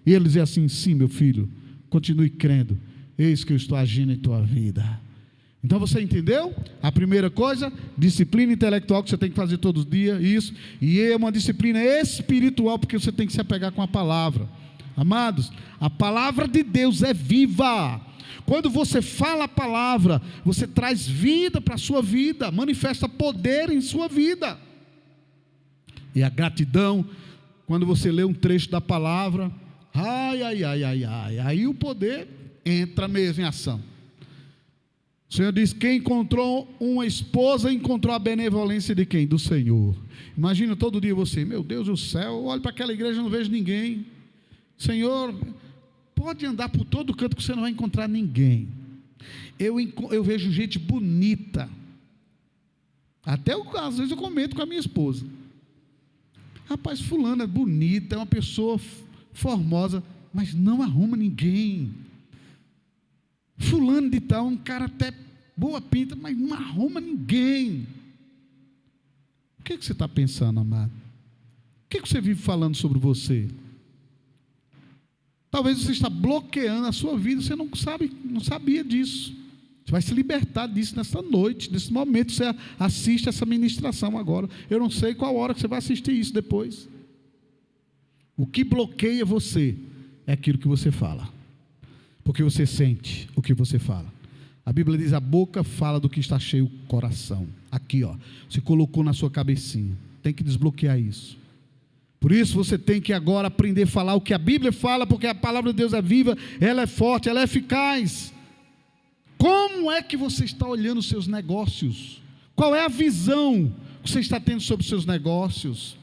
S1: e Ele dizer assim, sim meu filho, continue crendo, eis que eu estou agindo em tua vida. Então você entendeu? A primeira coisa, disciplina intelectual que você tem que fazer todos os dias, isso, e é uma disciplina espiritual, porque você tem que se apegar com a palavra. Amados, a palavra de Deus é viva. Quando você fala a palavra, você traz vida para a sua vida, manifesta poder em sua vida. E a gratidão, quando você lê um trecho da palavra, aí o poder entra mesmo em ação. O Senhor diz, quem encontrou uma esposa, encontrou a benevolência de quem? Do Senhor. Imagina todo dia você, meu Deus do céu, eu olho para aquela igreja e não vejo ninguém. Senhor, pode andar por todo canto que você não vai encontrar ninguém. Eu vejo gente bonita. Até às vezes eu comento com a minha esposa. Rapaz, fulano é bonita, é uma pessoa formosa, mas não arruma ninguém. Fulano de tal, um cara até boa pinta, mas não arruma ninguém. O que você está pensando, amado? O que você vive falando sobre você? Talvez você está bloqueando a sua vida, você não sabia disso. Você vai se libertar disso nessa noite, nesse momento. Você assiste essa ministração agora. Eu não sei qual hora que você vai assistir isso depois. O que bloqueia você é aquilo que você fala, porque você sente o que você fala. A Bíblia diz, a boca fala do que está cheio o coração. Aqui, ó, você colocou na sua cabecinha, tem que desbloquear isso. Por isso você tem que agora aprender a falar o que a Bíblia fala, porque a palavra de Deus é viva, ela é forte, ela é eficaz. Como é que você está olhando os seus negócios? Qual é a visão que você está tendo sobre os seus negócios?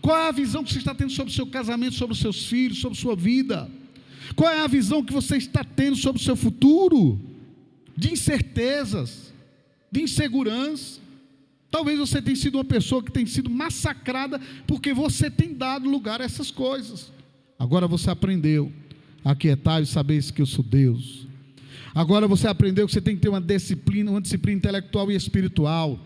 S1: Qual é a visão que você está tendo sobre o seu casamento, sobre os seus filhos, sobre a sua vida? Qual é a visão que você está tendo sobre o seu futuro? De incertezas, de insegurança. Talvez você tenha sido uma pessoa que tem sido massacrada porque você tem dado lugar a essas coisas. Agora você aprendeu a aquietar e saber que eu sou Deus. Agora você aprendeu que você tem que ter uma disciplina intelectual e espiritual.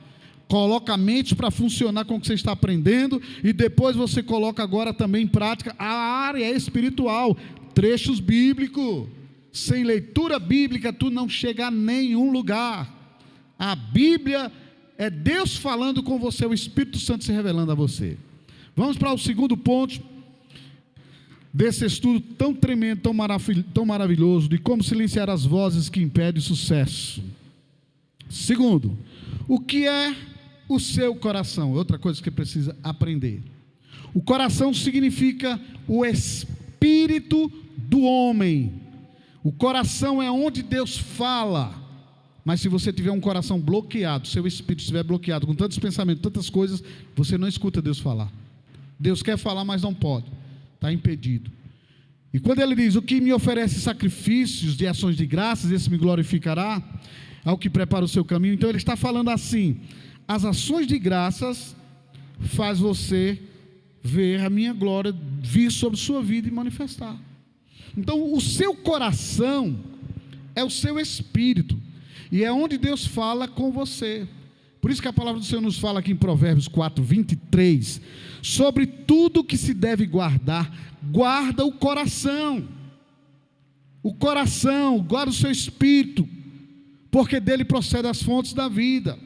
S1: Coloca a mente para funcionar com o que você está aprendendo, e depois você coloca agora também em prática a área espiritual, trechos bíblicos. Sem leitura bíblica tu não chega a nenhum lugar. A Bíblia é Deus falando com você, o Espírito Santo se revelando a você. Vamos para o segundo ponto desse estudo tão tremendo, tão maravilhoso, de como silenciar as vozes que impedem o sucesso. Segundo, o que é o seu coração? Outra coisa que precisa aprender. O coração significa o espírito do homem. O coração é onde Deus fala. Mas se você tiver um coração bloqueado, seu espírito estiver bloqueado com tantos pensamentos, tantas coisas, você não escuta Deus falar. Deus quer falar, mas não pode. está impedido. E quando ele diz: o que me oferece sacrifícios de ações de graças, esse me glorificará, ao que prepara o seu caminho. Então ele está falando assim: as ações de graças faz você ver a minha glória vir sobre sua vida e manifestar. Então o seu coração é o seu espírito, e é onde Deus fala com você. Por isso que a palavra do Senhor nos fala aqui em Provérbios 4:23, sobre tudo que se deve guardar, guarda o coração, guarda o seu espírito, porque dele procedem as fontes da vida.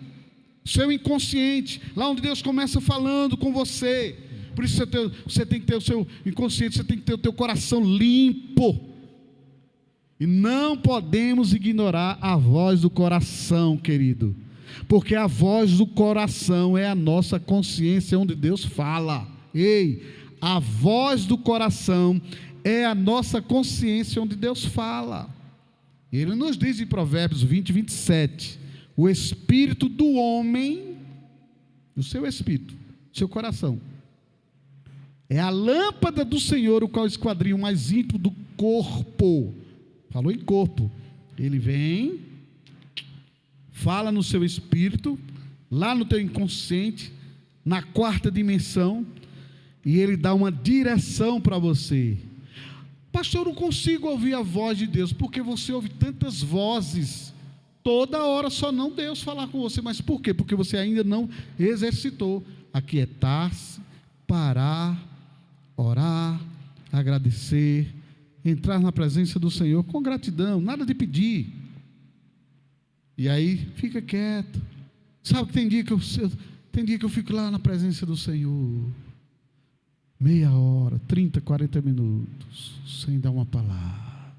S1: Seu inconsciente, lá onde Deus começa falando com você. Por isso você tem que ter o seu inconsciente, você tem que ter o teu coração limpo. E não podemos ignorar a voz do coração, querido, porque a voz do coração é a nossa consciência, onde Deus fala. Ei, a voz do coração é a nossa consciência, onde Deus fala. Ele nos diz em Provérbios 20:27, o espírito do homem, o seu espírito, o seu coração, é a lâmpada do Senhor, o qual esquadrinha o mais íntimo do corpo. Falou em corpo. Ele vem, fala no seu espírito, lá no teu inconsciente, na quarta dimensão, e ele dá uma direção para você. Pastor, eu não consigo ouvir a voz de Deus, porque você ouve tantas vozes, toda hora, só não Deus falar com você. Mas por quê? Porque você ainda não exercitou aquietar-se, parar, orar, agradecer, entrar na presença do Senhor com gratidão, nada de pedir. E aí fica quieto. Sabe que tem dia que eu fico lá na presença do Senhor, meia hora, 30, 40 minutos, sem dar uma palavra,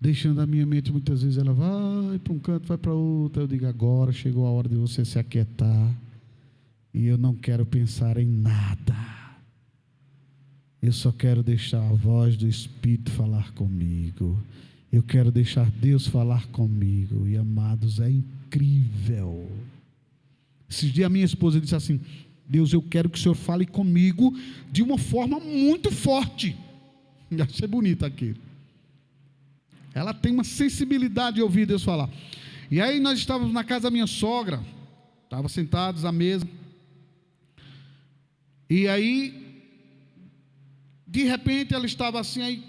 S1: deixando a minha mente, muitas vezes ela vai para um canto, vai para outro. Eu digo: agora chegou a hora de você se aquietar, e eu não quero pensar em nada, eu só quero deixar a voz do Espírito falar comigo. Eu quero deixar Deus falar comigo. E amados, é incrível. Esses dias a minha esposa disse assim: Deus, eu quero que o Senhor fale comigo de uma forma muito forte. Achei bonito aquilo. Ela tem uma sensibilidade de ouvir Deus falar. E aí nós estávamos na casa da minha sogra, estávamos sentados à mesa, e aí de repente ela estava assim, aí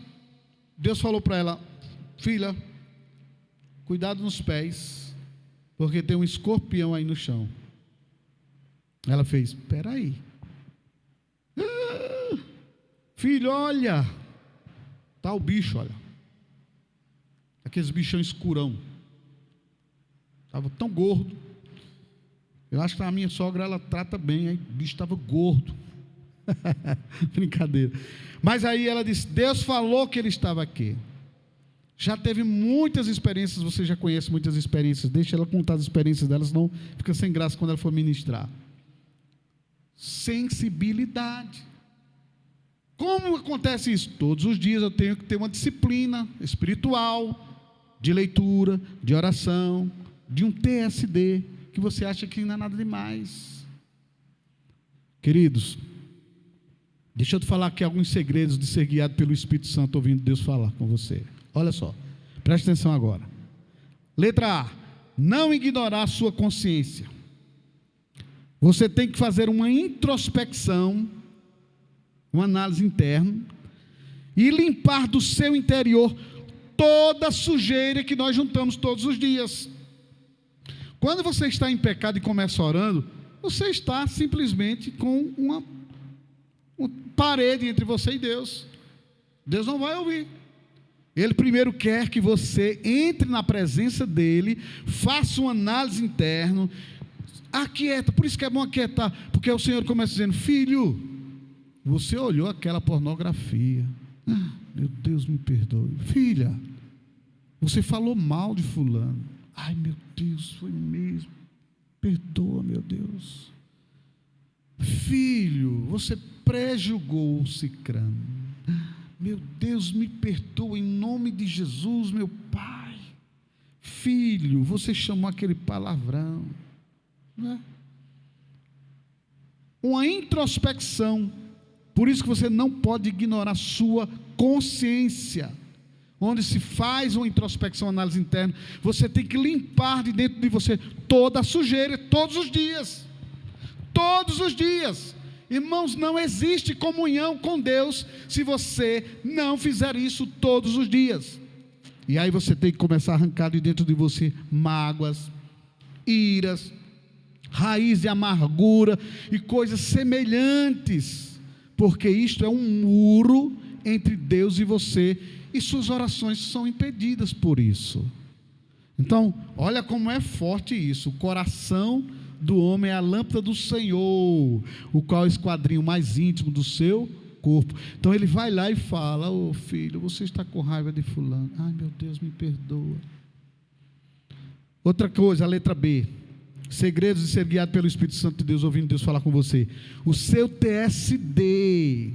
S1: Deus falou para ela: filha, cuidado nos pés, porque tem um escorpião aí no chão. Ela fez: espera aí, filho, olha, tá o bicho, olha, aqueles bichão escurão, estava tão gordo. Eu acho que a minha sogra, ela trata bem, aí o bicho estava gordo. Brincadeira. Mas aí ela disse: Deus falou que ele estava aqui. Já teve muitas experiências, você já conhece muitas experiências, deixa ela contar as experiências dela, senão fica sem graça quando ela for ministrar. Sensibilidade. Como acontece isso? Todos os dias eu tenho que ter uma disciplina espiritual, de leitura, de oração, de um TSD, que você acha que não é nada demais. Queridos, deixa eu te falar aqui alguns segredos de ser guiado pelo Espírito Santo, ouvindo Deus falar com você. Olha só, preste atenção agora. Letra A: não ignorar a sua consciência. Você tem que fazer uma introspecção, uma análise interna, e limpar do seu interior toda a sujeira que nós juntamos todos os dias. Quando você está em pecado e começa orando, você está simplesmente com uma parede entre você e Deus. Deus não vai ouvir. Ele primeiro quer que você entre na presença dele, faça uma análise interna, aquieta. Por isso que é bom aquietar, porque o Senhor começa dizendo: filho, você olhou aquela pornografia, meu Deus, me perdoe. Filha, você falou mal de fulano, ai meu Deus, foi mesmo, perdoa, meu Deus. Filho, você prejulgou o cicrano, meu Deus, me perdoa em nome de Jesus, meu Pai. Filho, você chamou aquele palavrão, não é? Uma introspecção Por isso que você não pode ignorar sua consciência, onde se faz uma introspecção, análise interna. Você tem que limpar de dentro de você toda a sujeira, todos os dias. Todos os dias. Irmãos, não existe comunhão com Deus se você não fizer isso todos os dias. E aí você tem que começar a arrancar de dentro de você mágoas, iras, raiz de amargura e coisas semelhantes, porque isto é um muro entre Deus e você, e suas orações são impedidas por isso. Então, olha como é forte isso. O coração do homem é a lâmpada do Senhor, o qual é o esquadrinho mais íntimo do seu corpo. Então ele vai lá e fala: ô filho, você está com raiva de fulano. Ai, meu Deus, me perdoa. Outra coisa, a letra B: segredos de ser guiado pelo Espírito Santo de Deus, ouvindo Deus falar com você. O seu TSD,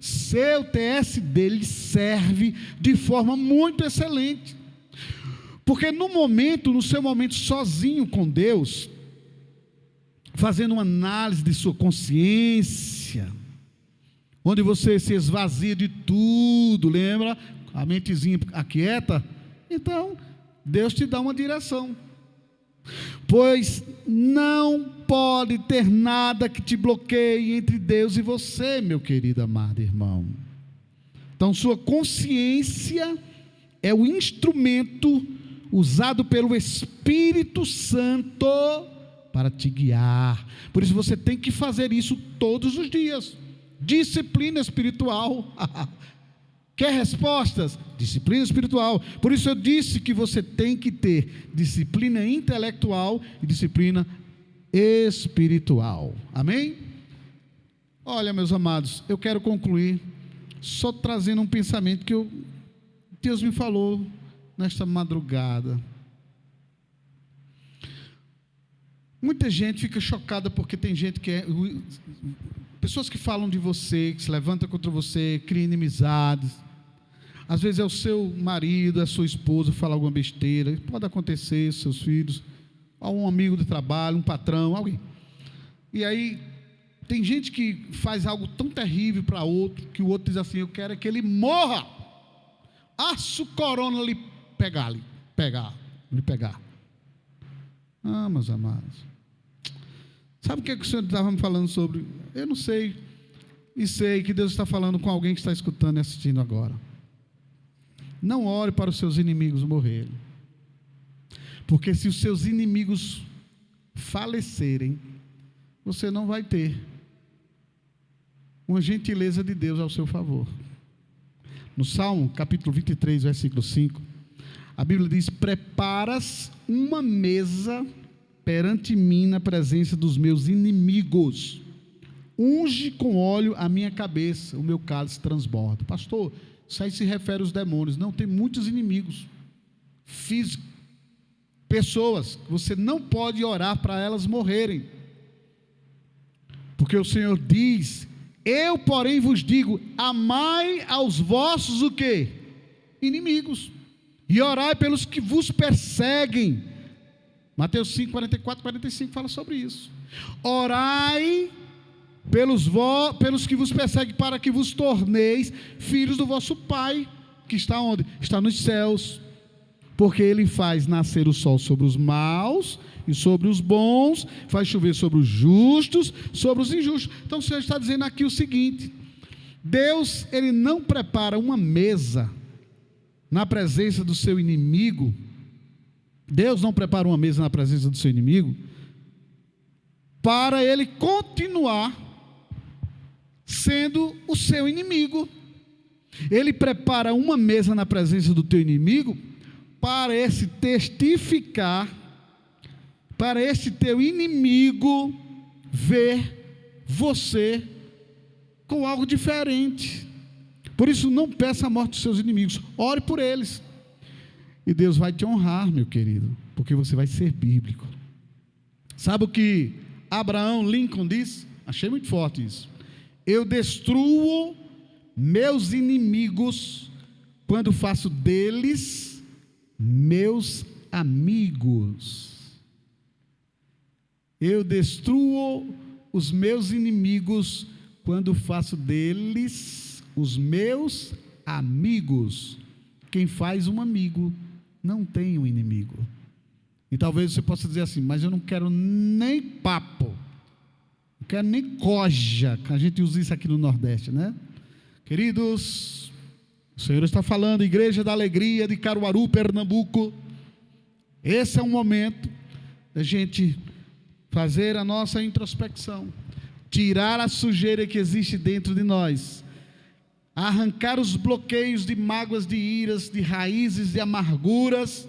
S1: seu TSD lhe serve de forma muito excelente, porque no seu momento sozinho com Deus, fazendo uma análise de sua consciência, onde você se esvazia de tudo, lembra? A mentezinha aquieta. Então, Deus te dá uma direção. Pois não pode ter nada que te bloqueie entre Deus e você, meu querido amado irmão. Então, sua consciência é o instrumento usado pelo Espírito Santo para te guiar. Por isso você tem que fazer isso todos os dias. Disciplina espiritual. Quer respostas? Disciplina espiritual. Por isso eu disse que você tem que ter disciplina intelectual e disciplina espiritual. Amém? Olha, meus amados, eu quero concluir só trazendo um pensamento que Deus me falou nesta madrugada. Muita gente fica chocada porque tem gente pessoas que falam de você, que se levantam contra você, criam inimizades. Às vezes é o seu marido, é a sua esposa, fala alguma besteira. Pode acontecer, seus filhos, ou um amigo de trabalho, um patrão, alguém. E aí tem gente que faz algo tão terrível para outro, que o outro diz assim: eu quero é que ele morra. Aço corona lhe pegar. Ah, meus amados, sabe o que o Senhor estava me falando sobre? Eu não sei, e sei que Deus está falando com alguém que está escutando e assistindo agora. Não ore para os seus inimigos morrerem, porque se os seus inimigos falecerem, você não vai ter uma gentileza de Deus ao seu favor. No Salmo capítulo 23, versículo 5, a Bíblia diz: preparas uma mesa perante mim na presença dos meus inimigos, unge com óleo a minha cabeça, o meu cálice transborda. Pastor, isso aí se refere aos demônios. Não, tem muitos inimigos físicos, pessoas que você não pode orar para elas morrerem, porque o Senhor diz: eu porém vos digo, amai aos vossos o quê? Inimigos, e orai pelos que vos perseguem. Mateus 5, 44, 45 fala sobre isso. Orai pelos que vos perseguem, para que vos torneis filhos do vosso Pai, que está onde? Está nos céus, porque Ele faz nascer o sol sobre os maus e sobre os bons, faz chover sobre os justos, sobre os injustos. Então o Senhor está dizendo aqui o seguinte: Deus, Ele não prepara uma mesa na presença do seu inimigo. Deus não prepara uma mesa na presença do seu inimigo para ele continuar sendo o seu inimigo. Ele prepara uma mesa na presença do teu inimigo para esse testificar, para esse teu inimigo ver você com algo diferente. Por isso, não peça a morte dos seus inimigos, ore por eles, e Deus vai te honrar, meu querido, porque você vai ser bíblico. Sabe o que Abraham Lincoln diz? Achei muito forte isso: eu destruo meus inimigos quando faço deles meus amigos. Eu destruo os meus inimigos quando faço deles os meus amigos. Quem faz um amigo não tem um inimigo. E talvez você possa dizer assim: mas eu não quero nem papo, não quero nem coja, que a gente usa isso aqui no Nordeste, né? Queridos, o Senhor está falando, Igreja da Alegria de Caruaru, Pernambuco. Esse é um momento da gente fazer a nossa introspecção, tirar a sujeira que existe dentro de nós, arrancar os bloqueios de mágoas, de iras, de raízes, de amarguras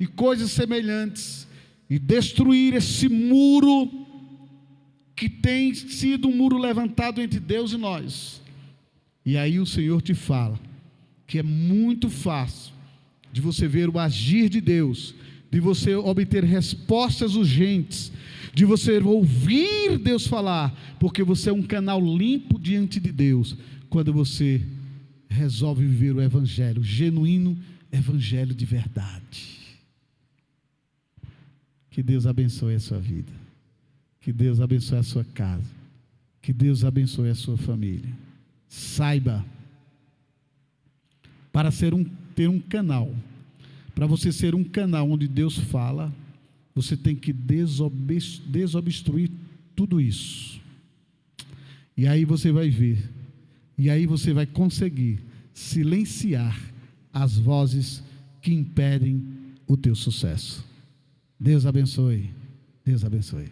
S1: e coisas semelhantes, e destruir esse muro que tem sido um muro levantado entre Deus e nós. E aí o Senhor te fala que é muito fácil de você ver o agir de Deus, de você obter respostas urgentes, de você ouvir Deus falar, porque você é um canal limpo diante de Deus, quando você resolve viver o evangelho, o genuíno evangelho de verdade. Que Deus abençoe a sua vida, que Deus abençoe a sua casa, que Deus abençoe a sua família. Saiba, para ter um canal, para você ser um canal onde Deus fala, você tem que desobstruir tudo isso. E aí você vai ver, e aí você vai conseguir silenciar as vozes que impedem o teu sucesso. Deus abençoe. Deus abençoe.